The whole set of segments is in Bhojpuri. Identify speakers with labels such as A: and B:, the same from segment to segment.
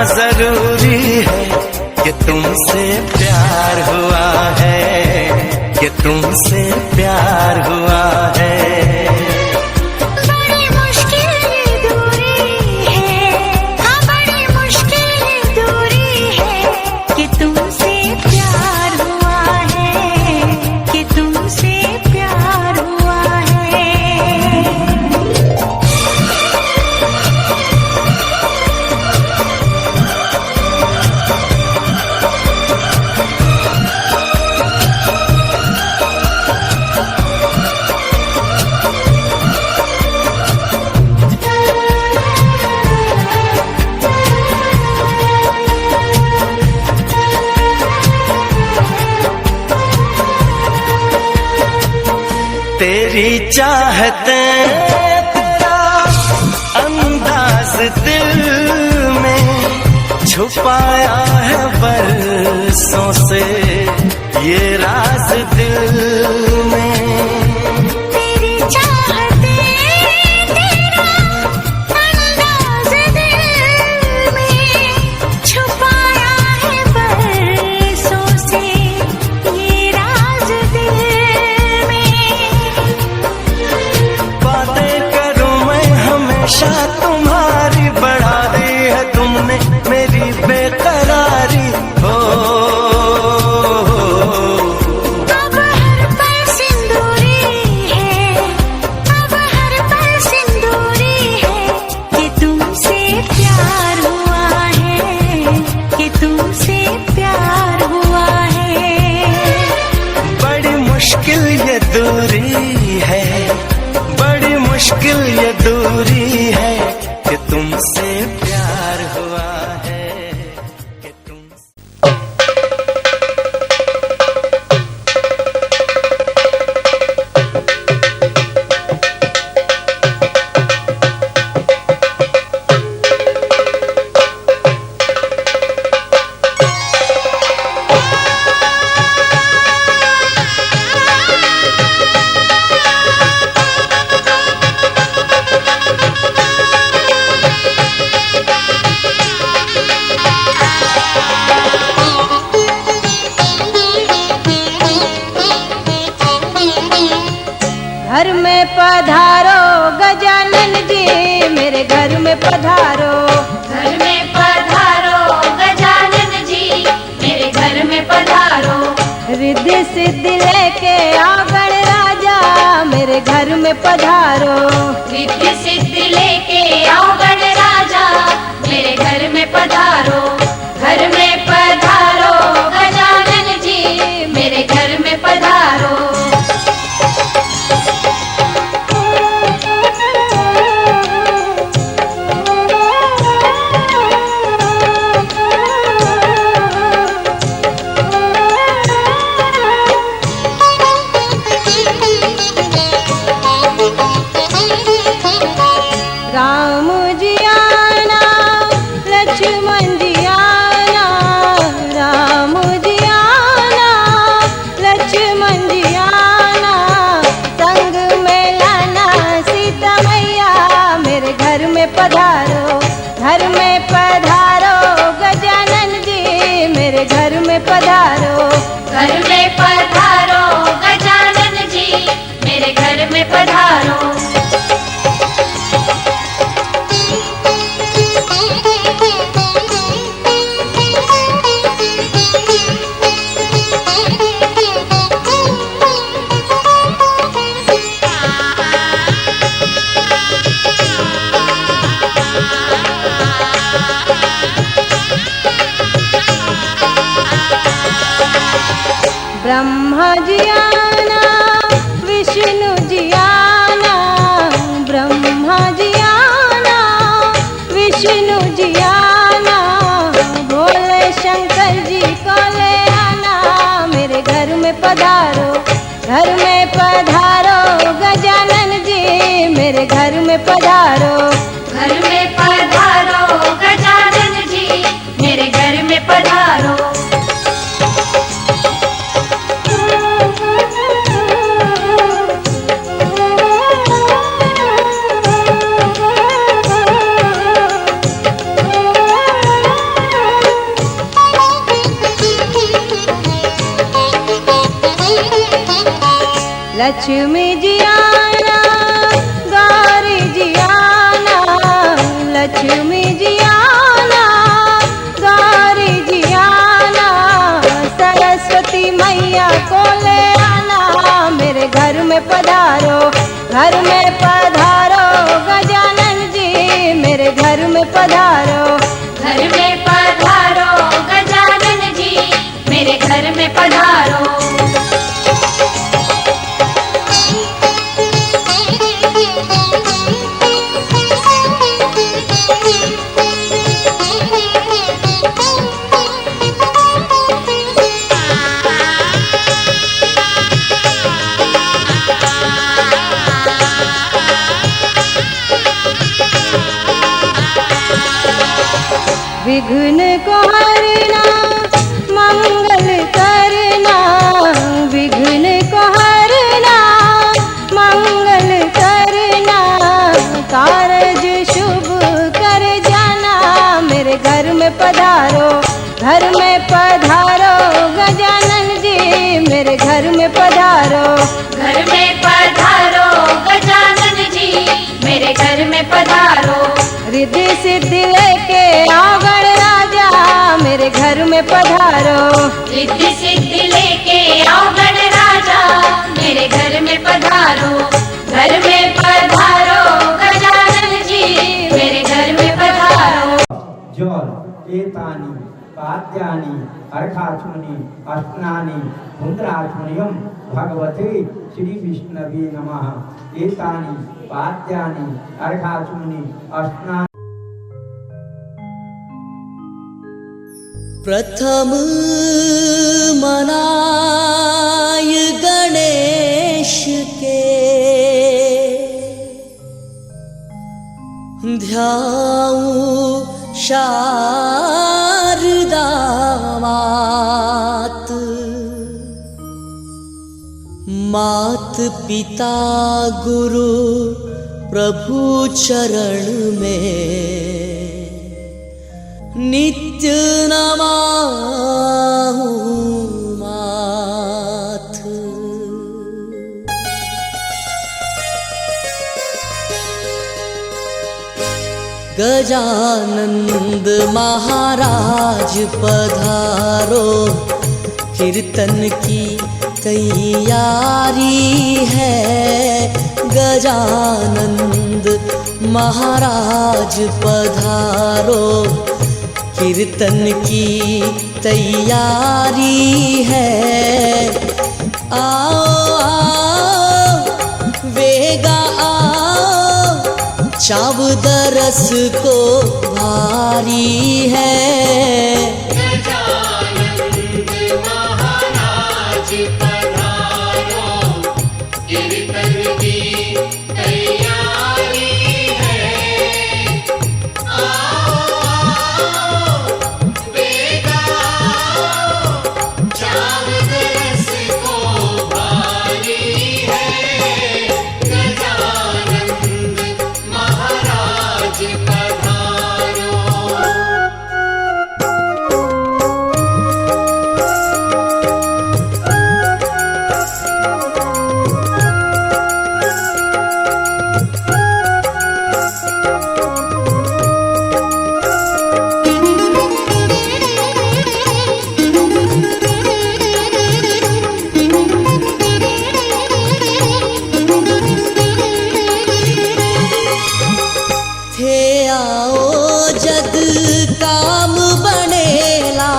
A: जरूरी है कि तुमसे प्यार हुआ है, कि तुमसे प्यार हुआ है।
B: बड़ी मुश्किल दूरी है, हाँ बड़ी मुश्किल दूरी है कि तुमसे प्यार हुआ है, कि तुमसे प्यार हुआ है।
A: तेरी चाहते तेरा अंदाज दिल में छुपाया है बरसों से ये राज दिल में।
B: तेरी चाहते तेरा अंदाज दिल में छुपाया है बरसों से ये राज दिल में।
A: बातें करूं मैं हमेशा तुम्हारी, बढ़ा दी है तुमने मेरी बेकरारी हो।
B: अब हर पल सिंदूरी है, अब हर पल सिंदूरी है कि तुमसे प्यार हुआ है, कि तुमसे प्यार हुआ है।
A: बड़ी मुश्किल ये दूरी है, बड़ी मुश्किल ये दूरी है कि तुमसे प्यार हुआ है, कि तुमसे।
C: घर में पधारो गजानन जी, मेरे घर में पधारो।
D: घर में पधारो गजानन जी, मेरे घर में पधारो।
C: रिद्धि सिद्धि लेके आओ गणराजा, मेरे घर में पधारो।
D: रिद्धि सिद्धि लेके आओ गणराजा, मेरे घर में पधारो। घर में पधारो गजानन जी, मेरे घर में पधारो।
C: राम जी आना, लक्ष्मण जी आना, राम जी आना, लक्ष्मण जी आना। संग में लाना सीता मैया, मेरे घर में पधारो। घर में पधारो गजानन जी, मेरे घर में पधारो।
D: घर में पधारो गजानन जी, मेरे घर में पधारो।
C: ब्रह्मा जी आना, विष्णु जी आना, ब्रह्मा जी आना, विष्णु जी आना। भोले शंकर जी को ले आना, मेरे घर में पधारो। घर में पधारो गजानन जी, मेरे घर में पधारो।
D: घर में पधारो गजानन जी, मेरे घर में पधारो।
C: लक्ष्मी जी आना, गौरी जी आना, लक्ष्मी जी आना, गौरी जी आना, सरस्वती मैया को ले आना, मेरे घर में पधारो, घर में पधारो गजानन जी, मेरे घर में पधारो,
D: घर में पधारो गजानन जी, मेरे घर में पधारो।
C: विघ्न को हरना, मंगल करना, विघ्न को हरना, मंगल करना, कारज शुभ कर जाना, मेरे घर में पधारो, घर में पधारो गजानन जी, मेरे घर में पधारो,
D: घर में पधारो गजानन जी, मेरे घर में पधारो।
C: रिद्धि सिद्धि लेके आओ गणराजा, मेरे घर में पधारो,
D: रिद्धि सिद्धि लेके आओ गणराजा, मेरे घर में पधारो, घर में पधारो गजानन जी, मेरे घर में पधारो।
E: जल एतानि पाद्यानि अर्घाचमनि अस्नानि पुंड्राचमनियम भगवते श्री विष्णवे नमः। एतानि पाद्यानि अर्घाचमनि अस्नानि।
A: प्रथम मनाय गणेश के, ध्याऊं शारदा मात, मात पिता गुरु प्रभु चरण में, नित्य नमाहु माथ। गजानंद महाराज पधारो, कीर्तन की तैयारी है। गजानंद महाराज पधारो, कीर्तन की तैयारी है। आओ आओ वेगा आओ, चाव दरस को भारी है।
F: गजानंद महाराज पधारो, कीर्तन की तैयारी है। आओ आओ वेगा आओ, चाव दरस को भारी है। गजानंद महाराज पधारो।
A: थे आओ जद काम बनेला,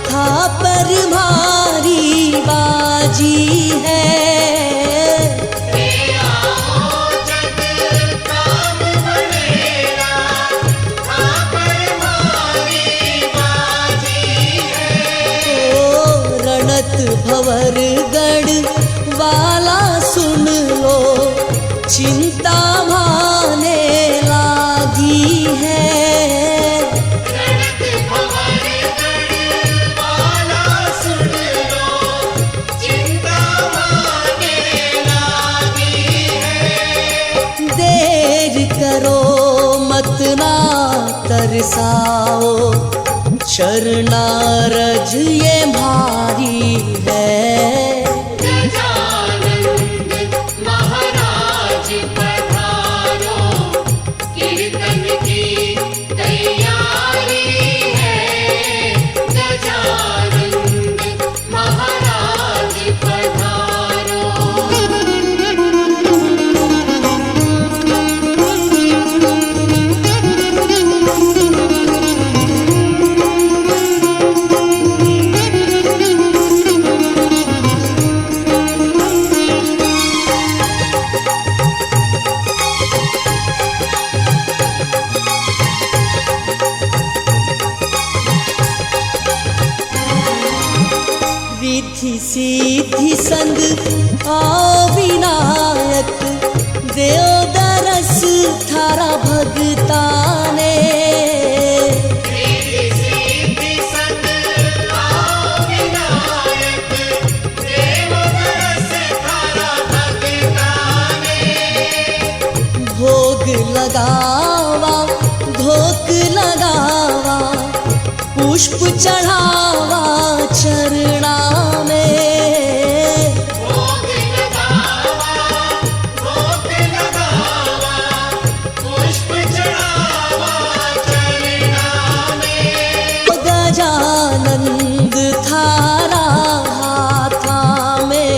A: था पर भारी बाजी है। रणत भवर गढ़ वाला सुन लो, चिंता भाने लागी है। देर करो मत ना तरसाओ, शरणारज ये भारी है।
F: गजानंद
G: रिद्धि सिद्धि संग विनायक देव दरस थारा भगताने।
F: रिद्धि सिद्धि संग विनायक देव दरस थारा भगताने।
G: भोग लगावा धोक लगावा पुष्प चढ़ावा चरणा में।
F: भोग लगावा पुष्प चढ़ावा चरणा में।
G: गजानंद थारा हाथा में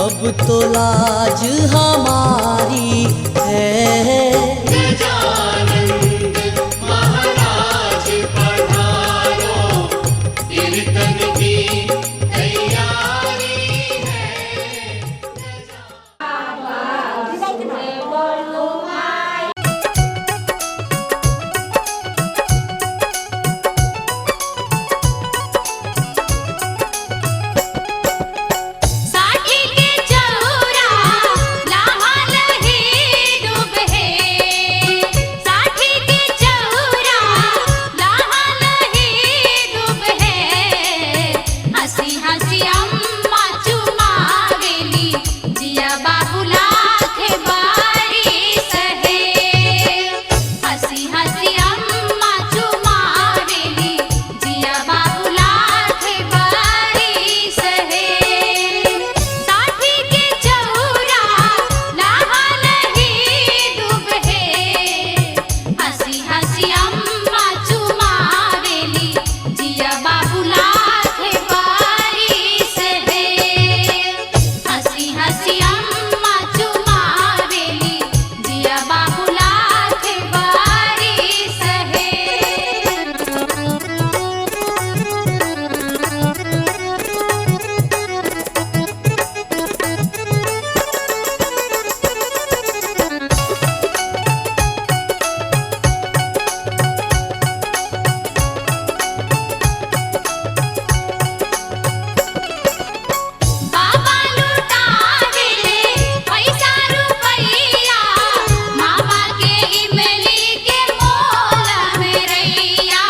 G: अब तो लाज हमारी है।
F: गजानंद महाराज पधारो, कीर्तन की तैयारी है।
D: साठी के चौरा लाहा लही डूब है। साठी के चौरा लाहा लही डूब है। हंसी हंसी अम्मा चुमावेली जिया बाबूला के बारिश है। हंसी हंसी अम्मा चुमावेली जिया बाबूला के बारिश है। साठी के चौरा लाहा लही डूब है। हंसी हंसी अम्मा चुमावेली जिया बाबूला के बारिश है। हंसी हंसी अम्मा चुमावेली जिया बाबूला के बारिश है। बाबा लुटावेले पैसा रुपैया, मामा के इमली के मोल में रैया।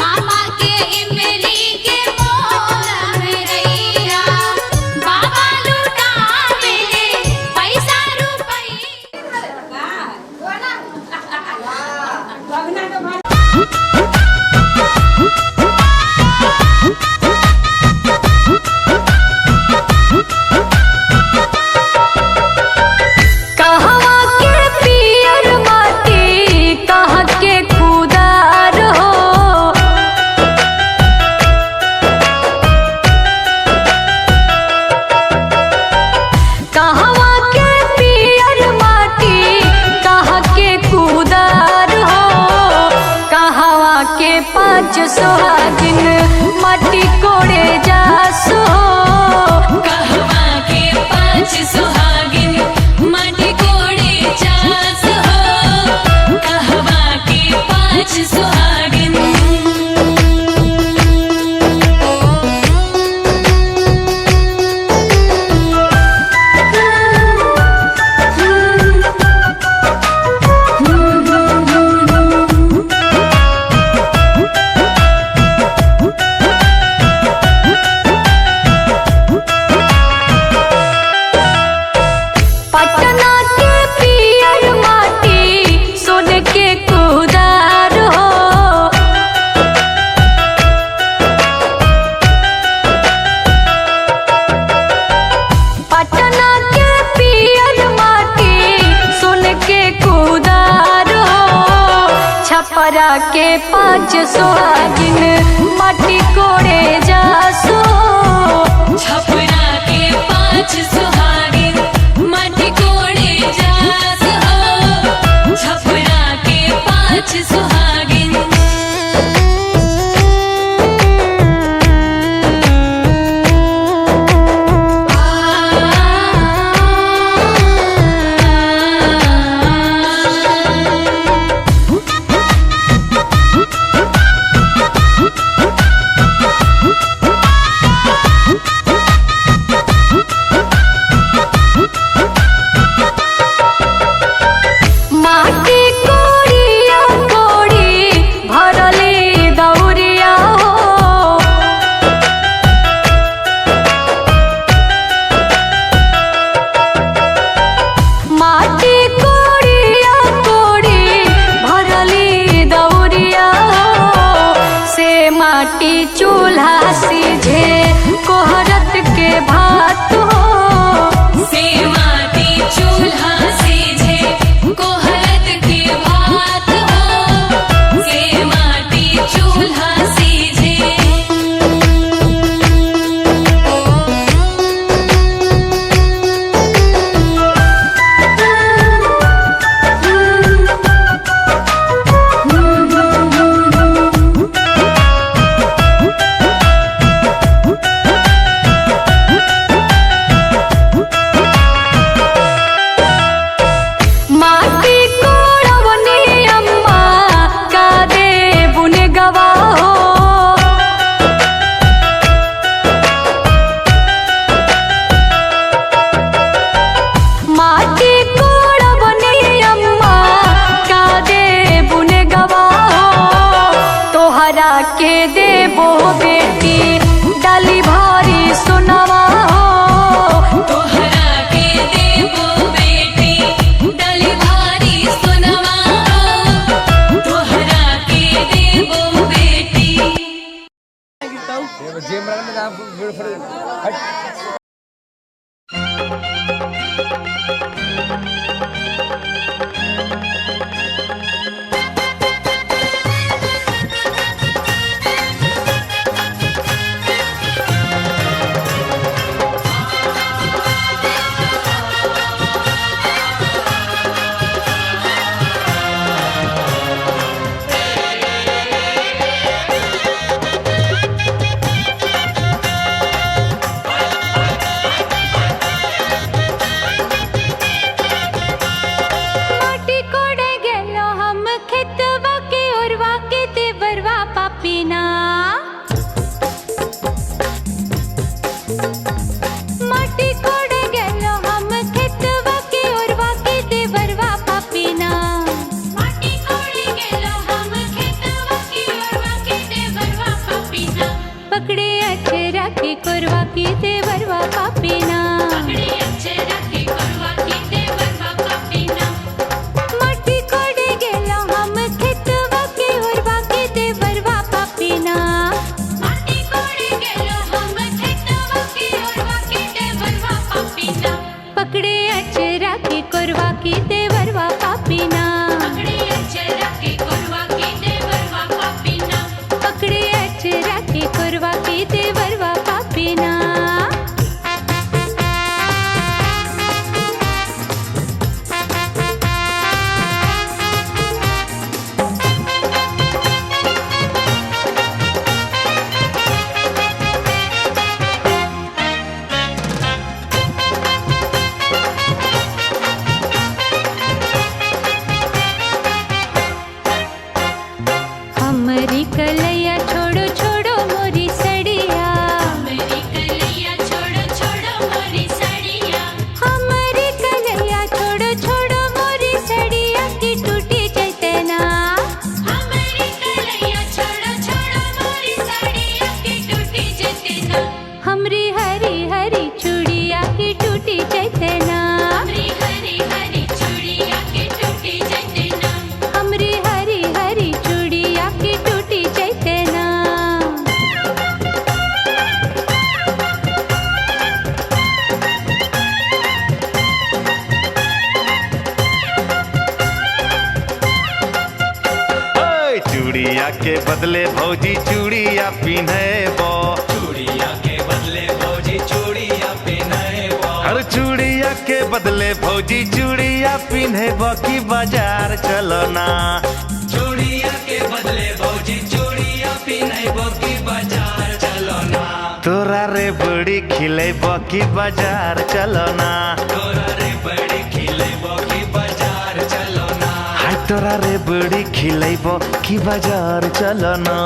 D: मामा के इमली के मोल में रैया। बाबा लुटावेले पैसा
C: कहवा के पियर माटी कहाँ के खुदार हो। कहवा के पियर माटी कहाँ के खुदार हो। कहवा के पाँच सोहागिन माटी कोड़े जासो।
H: कहवा के पाँच सुहागिन माटी कोड़े जास हो। कहवा के पाँच सुहागिन
C: पटना के पियर माटी सोने के कुदार हो। पटना के पियर माटी सोने के कुदार हो। छपरा के पाँच सोहागिन माटी कोड़े जासो।
H: छपरा के पाँच सुहागिन माटी कोड़े जास हो। छपरा के पाँच सुहागिन
B: चूल्हा सीझे कोहरत के भात हो।
H: से माटी चूल्हा सीझे कोहरत के भात हो। से माटी चूल्हा सीझे।
B: माटी कोड़वनी अम्मा का दे बुन गवा हो। माटी कोड़वनी अम्मा का दे बुन गवा हो। तोहरा के देबो बेटी डाली भारी सुनवा हो।
H: तोहरा के देबो बेटी डली भारी सुनवा हो। तोहरा के देबो बेटी।
B: माटी कोड़े गेलो हम खेतवा के ओरवा के देवरवा पापीना। माटी कोड़े गेलो हम खेतवा के ओरवा के देवरवा पापीना। माटी कोड़े गेलो हम खेतवा के ओरवा के देवरवा पापीना। पकड़े अचरा के कोरवा के देवरवा पापीना। पकड़े अचरा के कोरवा के देवरवा पापीना। माटी कोड़े गेलो हम खेतवा के ओरवा के देवरवा पापीना। माटी कोड़े गेलो हम खेतवा के ओरवा के देवरवा पापीना। पकड़े अचरा के कोरवा के देवरवा पापीना। पकड़े अचरा के कोरवा के देवरवा पापीना। पकड़े अचरा के कोरवा के देवरवा पापीना। हमरी कलैया छोड़ो छोड़ो मोरी सड़िया। हमरी कलैया छोड़ो छोड़ो मोरी सड़िया। हमरी कलैया छोड़ो छोड़ो मोरी सड़िया की टूटी चैतना। हमरी कलैया छोड़ो छोड़ो मोरी सड़िया की टूटी चैतना। हमरी हरी हरी चूड़िया की टूटी चैतना। हमरी हरी हरी चूड़िया की टूटी चैतना। हमरी हरी हरी चूड़िया की टूटी चैतना।
A: ओए, चूड़िया के बदले भौजी चूड़िया पिन्हबो।
E: चूड़िया के बदले भौजी चूड़िया पिन्हबो।
A: हर चूड़िया के बदले भौजी चूड़िया पिन्हबो की बाजार चलो ना।
E: चूड़िया के बदले भौजी चूड़िया पिन्हबो की बाजार चलो ना।
A: तोरा रे बड़ी खिलेबो की बाजार चलो ना।
E: तोरा रे बड़ी खिलेबो की बाजार चलो ना।
A: हाय तोरा रे बड़ी खिलेबो की बाजार चलो ना।